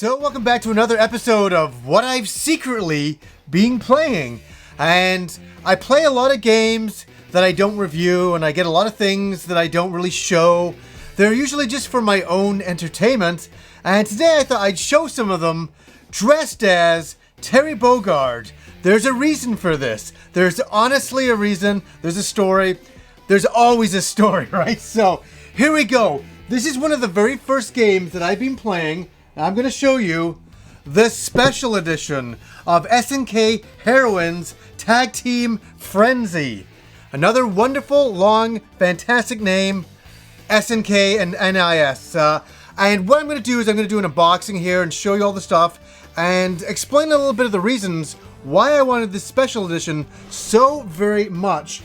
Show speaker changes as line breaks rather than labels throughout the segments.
So welcome back to another episode of what I've secretly been playing. And I play a lot of games that I don't review, and I get a lot of things that I don't really show. They're usually just for my own entertainment. And today I thought I'd show some of them dressed as Terry Bogard. There's a reason for this. There's honestly a reason. There's a story. There's always a story, right? So here we go. This is one of the very first games that I've been playing. I'm going to show you the special edition of SNK Heroines Tag Team Frenzy. Another wonderful, long, fantastic name, SNK and NIS. And what I'm going to do is I'm going to do an unboxing here and show you all the stuff and explain a little bit of the reasons why I wanted this special edition so very much.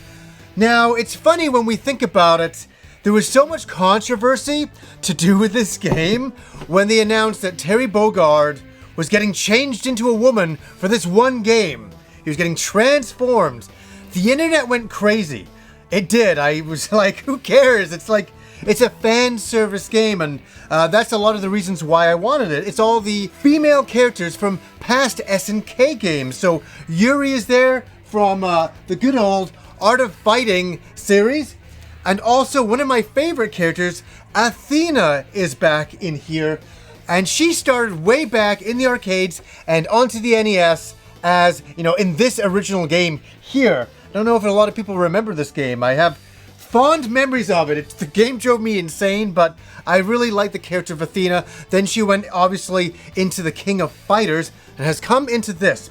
Now, it's funny when we think about it. There was so much controversy to do with this game when they announced that Terry Bogard was getting changed into a woman for this one game. He was getting transformed. The internet went crazy. It did. I was like, who cares? It's like, it's a fan service game, and that's a lot of the reasons why I wanted it. It's all the female characters from past SNK games. So Yuri is there from the good old Art of Fighting series. And also, one of my favorite characters, Athena, is back in here. And she started way back in the arcades and onto the NES as, you know, in this original game here. I don't know if a lot of people remember this game. I have fond memories of it. The game drove me insane, but I really like the character of Athena. Then she went, obviously, into the King of Fighters and has come into this.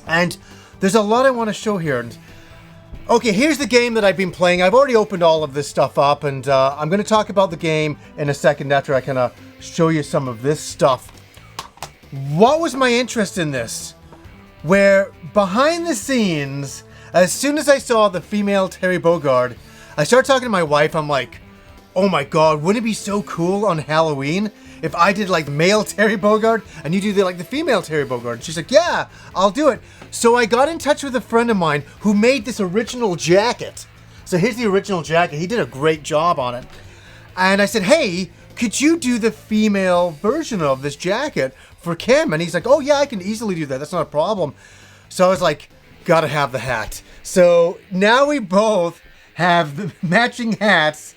And there's a lot I want to show here. Okay, here's the game that I've been playing. I've already opened all of this stuff up, and I'm going to talk about the game in a second after I kind of show you some of this stuff. What was my interest in this? Where behind the scenes, as soon as I saw the female Terry Bogard, I started talking to my wife. I'm like, oh my god, wouldn't it be so cool on Halloween if I did like male Terry Bogard and you do the female Terry Bogard? She's like, yeah, I'll do it. So I got in touch with a friend of mine who made this original jacket. So here's the original jacket. He did a great job on it. And I said, hey, could you do the female version of this jacket for Kim? And he's like, oh yeah, I can easily do that. That's not a problem. So I was like, gotta have the hat. So now we both have the matching hats,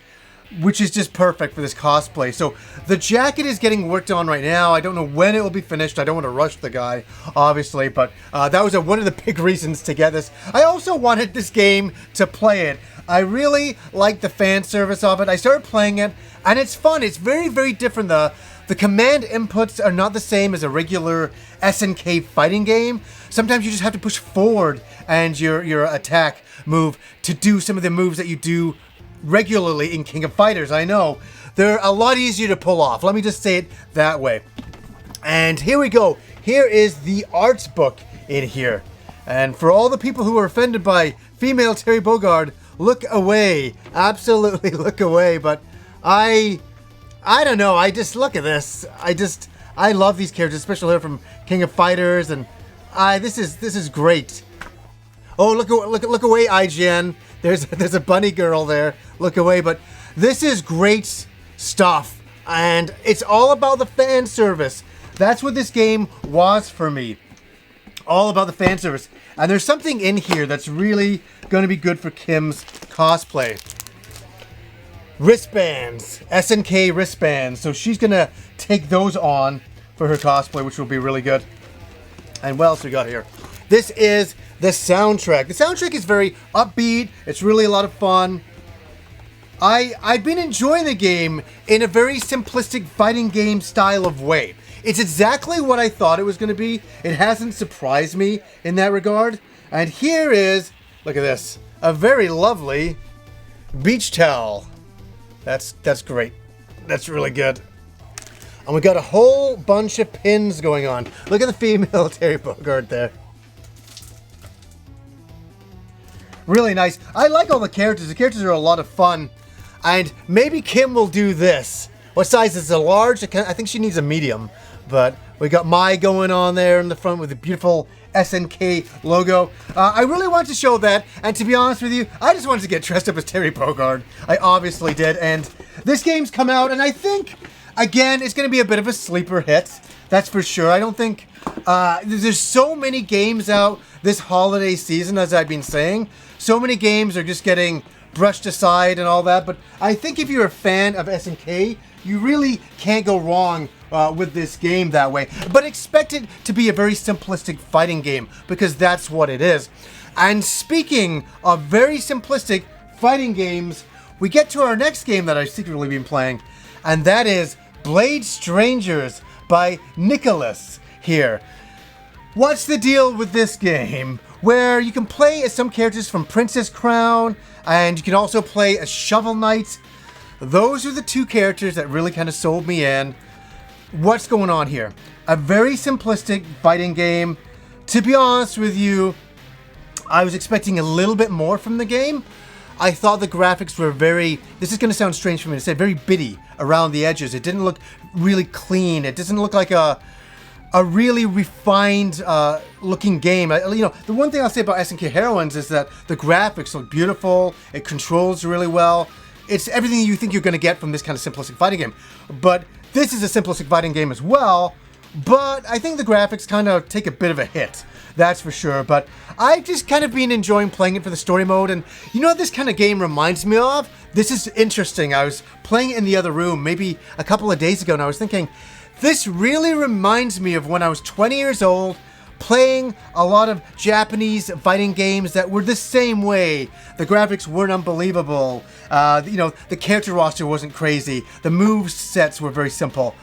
which is just perfect for this cosplay. So the jacket is getting worked on right now. I don't know when it will be finished. I don't want to rush the guy, obviously, but that was one of the big reasons to get this. I also wanted this game to play it. I really like the fan service of it. I started playing it, and it's fun. It's very, very different. The command inputs are not the same as a regular SNK fighting game. Sometimes you just have to push forward and your attack move to do some of the moves that you do regularly in King of Fighters. I know they're a lot easier to pull off. Let me just say it that way. And here we go. Here is the arts book in here. And for all the people who are offended by female Terry Bogard, look away. Absolutely look away. But I don't know. I just look at this. I love these characters, especially here from King of Fighters, and this is great. Oh, look away, IGN. There's a bunny girl there. Look away, but this is great stuff, and it's all about the fan service. That's what this game was for me. All about the fan service. And there's something in here that's really going to be good for Kim's cosplay. Wristbands. SNK wristbands. So she's going to take those on for her cosplay, which will be really good. And what else we got here? This is the soundtrack. The soundtrack is very upbeat. It's really a lot of fun. I've been enjoying the game in a very simplistic fighting game style of way. It's exactly what I thought it was going to be. It hasn't surprised me in that regard. And here is, look at this, a very lovely beach towel. That's great. That's really good. And we got a whole bunch of pins going on. Look at the female Terry Bogard there. Really nice. I like all the characters. The characters are a lot of fun. And maybe Kim will do this. What size is it? Large? I think she needs a medium. But we got Mai going on there in the front with the beautiful SNK logo. I really wanted to show that. And to be honest with you, I just wanted to get dressed up as Terry Bogard. I obviously did. And this game's come out, and I think, again, it's going to be a bit of a sleeper hit. That's for sure. I don't think there's so many games out this holiday season, as I've been saying. So many games are just getting brushed aside and all that. But I think if you're a fan of SNK, you really can't go wrong with this game that way. But expect it to be a very simplistic fighting game, because that's what it is. And speaking of very simplistic fighting games, we get to our next game that I've secretly been playing, and that is Blade Strangers by Nicholas here. What's the deal with this game? Where you can play as some characters from Princess Crown, and you can also play as Shovel Knight. Those are the two characters that really kind of sold me in. What's going on here? A very simplistic fighting game. To be honest with you, I was expecting a little bit more from the game. I thought the graphics were very, this is going to sound strange for me to say, very bitty around the edges. It didn't look really clean. It doesn't look like a really refined looking game. The one thing I'll say about SNK Heroines is that the graphics look beautiful. It controls really well. It's everything you think you're going to get from this kind of simplistic fighting game. But this is a simplistic fighting game as well. But I think the graphics kind of take a bit of a hit. That's for sure. But I've just kind of been enjoying playing it for the story mode. And you know what this kind of game reminds me of? This is interesting. I was playing it in the other room maybe a couple of days ago, and I was thinking, this really reminds me of when I was 20 years old, playing a lot of Japanese fighting games that were the same way. The graphics weren't unbelievable. The character roster wasn't crazy. The move sets were very simple.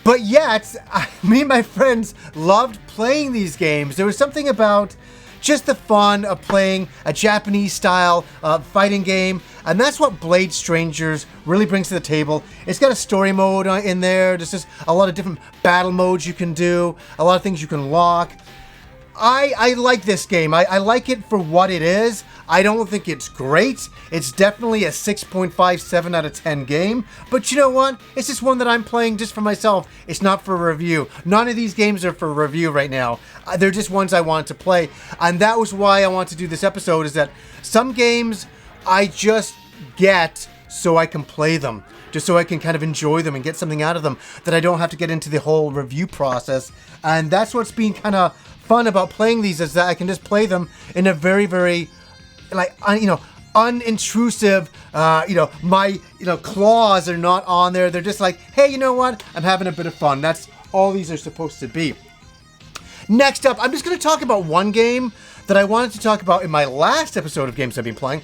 But yet, me and my friends loved playing these games. There was something about just the fun of playing a Japanese-style fighting game, and that's what Blade Strangers really brings to the table. It's got a story mode in there. There's just a lot of different battle modes you can do, a lot of things you can lock. I like this game. I like it for what it is. I don't think it's great. It's definitely a 6.57 out of 10 game. But you know what? It's just one that I'm playing just for myself. It's not for review. None of these games are for review right now. They're just ones I want to play. And that was why I want to do this episode, is that some games I just get so I can play them. Just so I can kind of enjoy them and get something out of them, that I don't have to get into the whole review process. And that's what's been kind of fun about playing these, is that I can just play them in a very, very, unintrusive, my claws are not on there. They're just like, hey, you know what? I'm having a bit of fun. That's all these are supposed to be. Next up, I'm just going to talk about one game that I wanted to talk about in my last episode of games I've been playing.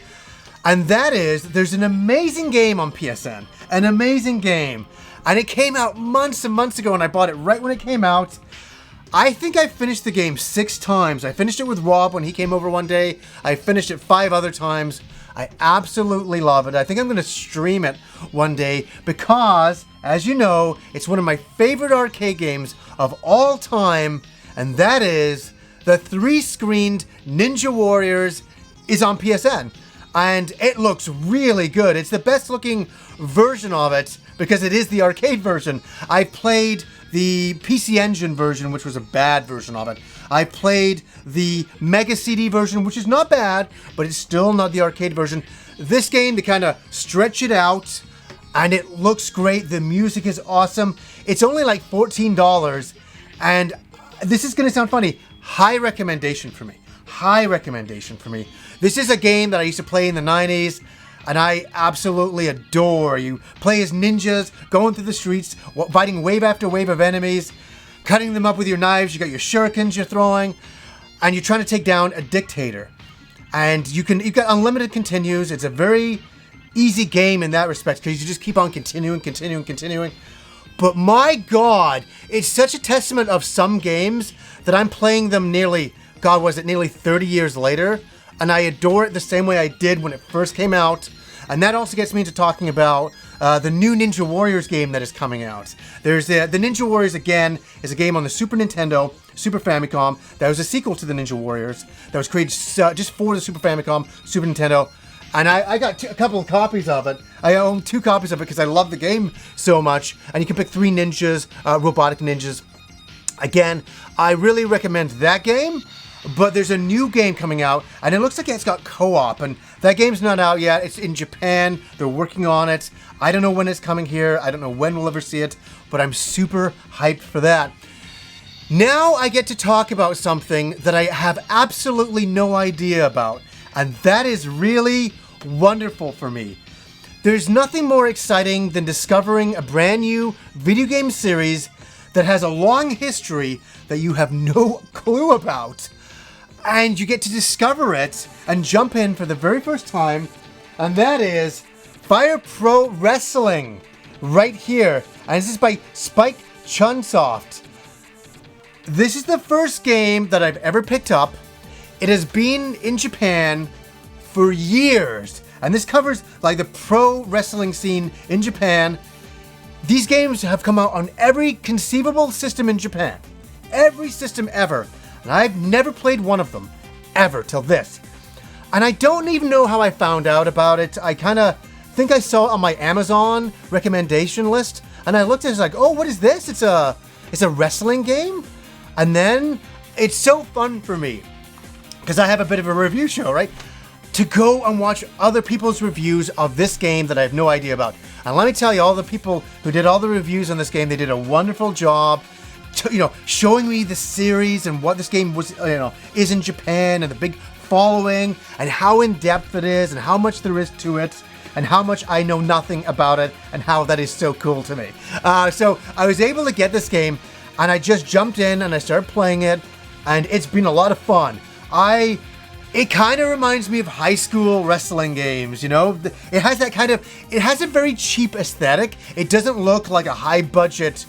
And that is, there's an amazing game on PSN. An amazing game. And it came out months and months ago, and I bought it right when it came out. I think I finished the game 6 times. I finished it with Rob when he came over one day. I finished it 5 other times. I absolutely love it. I think I'm going to stream it one day because, as you know, it's one of my favorite arcade games of all time, and that is the 3-screened Ninja Warriors is on PSN. And it looks really good. It's the best looking version of it because it is the arcade version. I played the PC Engine version, which was a bad version of it. I played the Mega CD version, which is not bad, but it's still not the arcade version. This game, they kind of stretch it out, and it looks great. The music is awesome. It's only like $14, and this is going to sound funny. High recommendation for me. High recommendation for me. This is a game that I used to play in the 90s, and I absolutely adore. You play as ninjas, going through the streets, fighting wave after wave of enemies, cutting them up with your knives. You got your shurikens you're throwing, and you're trying to take down a dictator. And you've got unlimited continues. It's a very easy game in that respect because you just keep on continuing. But my God, it's such a testament of some games that I'm playing them nearly 30 years later. And I adore it the same way I did when it first came out. And that also gets me into talking about the new Ninja Warriors game that is coming out. There's the Ninja Warriors, again, is a game on the Super Nintendo, Super Famicom. That was a sequel to the Ninja Warriors that was created just for the Super Famicom, Super Nintendo. And I got a couple of copies of it. I own 2 copies of it because I love the game so much. And you can pick 3 ninjas, robotic ninjas. Again, I really recommend that game. but there's a new game coming out, and it looks like it's got co-op, and that game's not out yet. It's in Japan. They're working on it. I don't know when it's coming here. I don't know when we'll ever see it, but I'm super hyped for that. Now I get to talk about something that I have absolutely no idea about, and that is really wonderful for me. There's nothing more exciting than discovering a brand new video game series that has a long history that you have no clue about. And you get to discover it and jump in for the very first time, and that is Fire Pro Wrestling, right here. And this is by Spike Chunsoft. This is the first game that I've ever picked up. It has been in Japan for years, and this covers like the pro wrestling scene in Japan. These games have come out on every conceivable system in Japan. Every system ever. And I've never played one of them. Ever, till this. And I don't even know how I found out about it. I kind of think I saw it on my Amazon recommendation list. And I looked at it, like, oh, what is this? It's a wrestling game? And then it's so fun for me, because I have a bit of a review show, right? To go and watch other people's reviews of this game that I have no idea about. And let me tell you, all the people who did all the reviews on this game, they did a wonderful job, showing me the series and what this game was, is in Japan, and the big following, and how in depth it is, and how much there is to it, and how much I know nothing about it, and how that is so cool to me. So I was able to get this game, and I just jumped in and I started playing it, and it's been a lot of fun. It kind of reminds me of high school wrestling games, It has that it has a very cheap aesthetic. It doesn't look like a high budget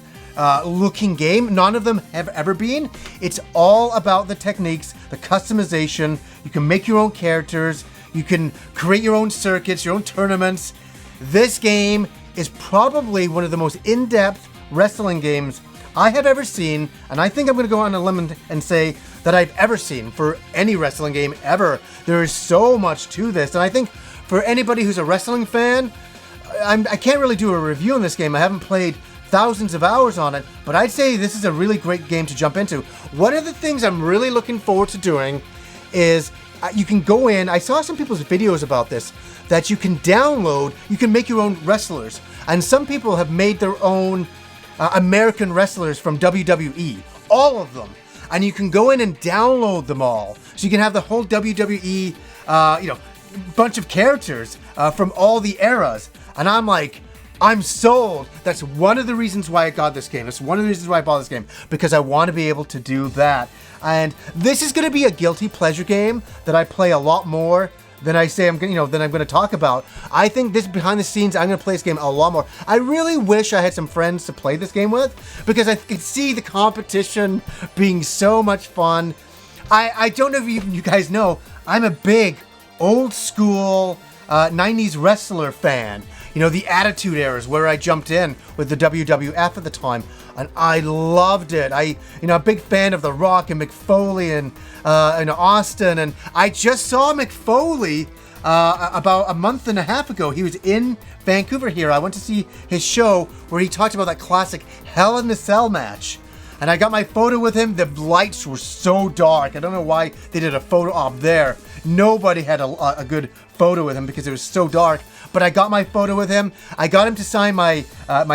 looking game. None of them have ever been. It's all about the techniques, the customization. You can make your own characters. You can create your own circuits, your own tournaments. This game is probably one of the most in-depth wrestling games I have ever seen, and I think I'm going to go on a limb and say that I've ever seen for any wrestling game ever. There is so much to this, and I think for anybody who's a wrestling fan, I can't really do a review on this game. I haven't played thousands of hours on it, but I'd say this is a really great game to jump into. One of the things I'm really looking forward to doing is you can go in, I saw some people's videos about this, that you can download, you can make your own wrestlers, and some people have made their own American wrestlers from WWE, all of them, and you can go in and download them all, so you can have the whole WWE, bunch of characters from all the eras, and I'm like, I'm sold. That's one of the reasons why I got this game. That's one of the reasons why I bought this game, because I want to be able to do that. And this is going to be a guilty pleasure game that I play a lot more than I say I'm going to talk about. I think this behind the scenes, I'm going to play this game a lot more. I really wish I had some friends to play this game with, because I could see the competition being so much fun. I don't know if you guys know, I'm a big old school 90s wrestler fan. The Attitude Eras, where I jumped in with the WWF at the time, and I loved it. A big fan of The Rock and Mick Foley and Austin, and I just saw Mick Foley about a month and a half ago. He was in Vancouver here. I went to see his show where he talked about that classic Hell in a Cell match. And I got my photo with him. The lights were so dark. I don't know why they did a photo op there. Nobody had a good photo with him because it was so dark. But I got my photo with him. I got him to sign my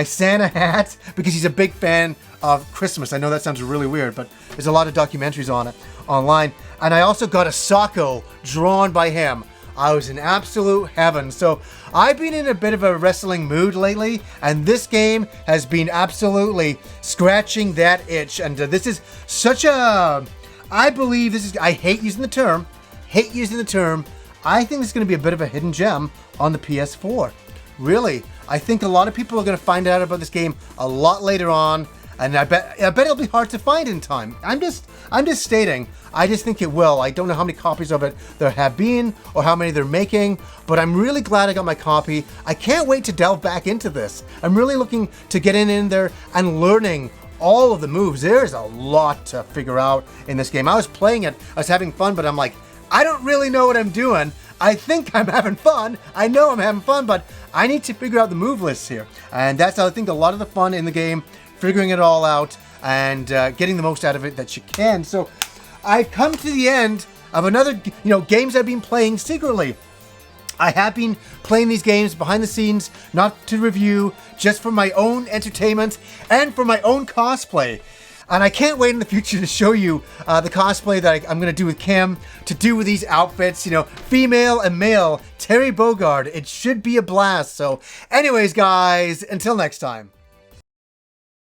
Santa hat because he's a big fan of Christmas. I know that sounds really weird, but there's a lot of documentaries on it online. And I also got a Socko drawn by him. I was in absolute heaven. So I've been in a bit of a wrestling mood lately, and this game has been absolutely scratching that itch. And this is such a, I believe this is, I hate using the term. I think this is going to be a bit of a hidden gem on the PS4. Really, I think a lot of people are going to find out about this game a lot later on, and I bet it'll be hard to find in time. I'm just stating. I just think it will. I don't know how many copies of it there have been or how many they're making, but I'm really glad I got my copy. I can't wait to delve back into this. I'm really looking to get in there and learning all of the moves. There's a lot to figure out in this game. I was playing it, I was having fun, but I'm like, I don't really know what I'm doing. I think I'm having fun. I know I'm having fun, but I need to figure out the move lists here. And that's, I think, a lot of the fun in the game, figuring it all out and getting the most out of it that you can. So I've come to the end of another, games I've been playing secretly. I have been playing these games behind the scenes, not to review, just for my own entertainment and for my own cosplay. And I can't wait in the future to show you the cosplay that I'm going to do with Kim, to do with these outfits, female and male, Terry Bogard. It should be a blast. So anyways, guys, until next time.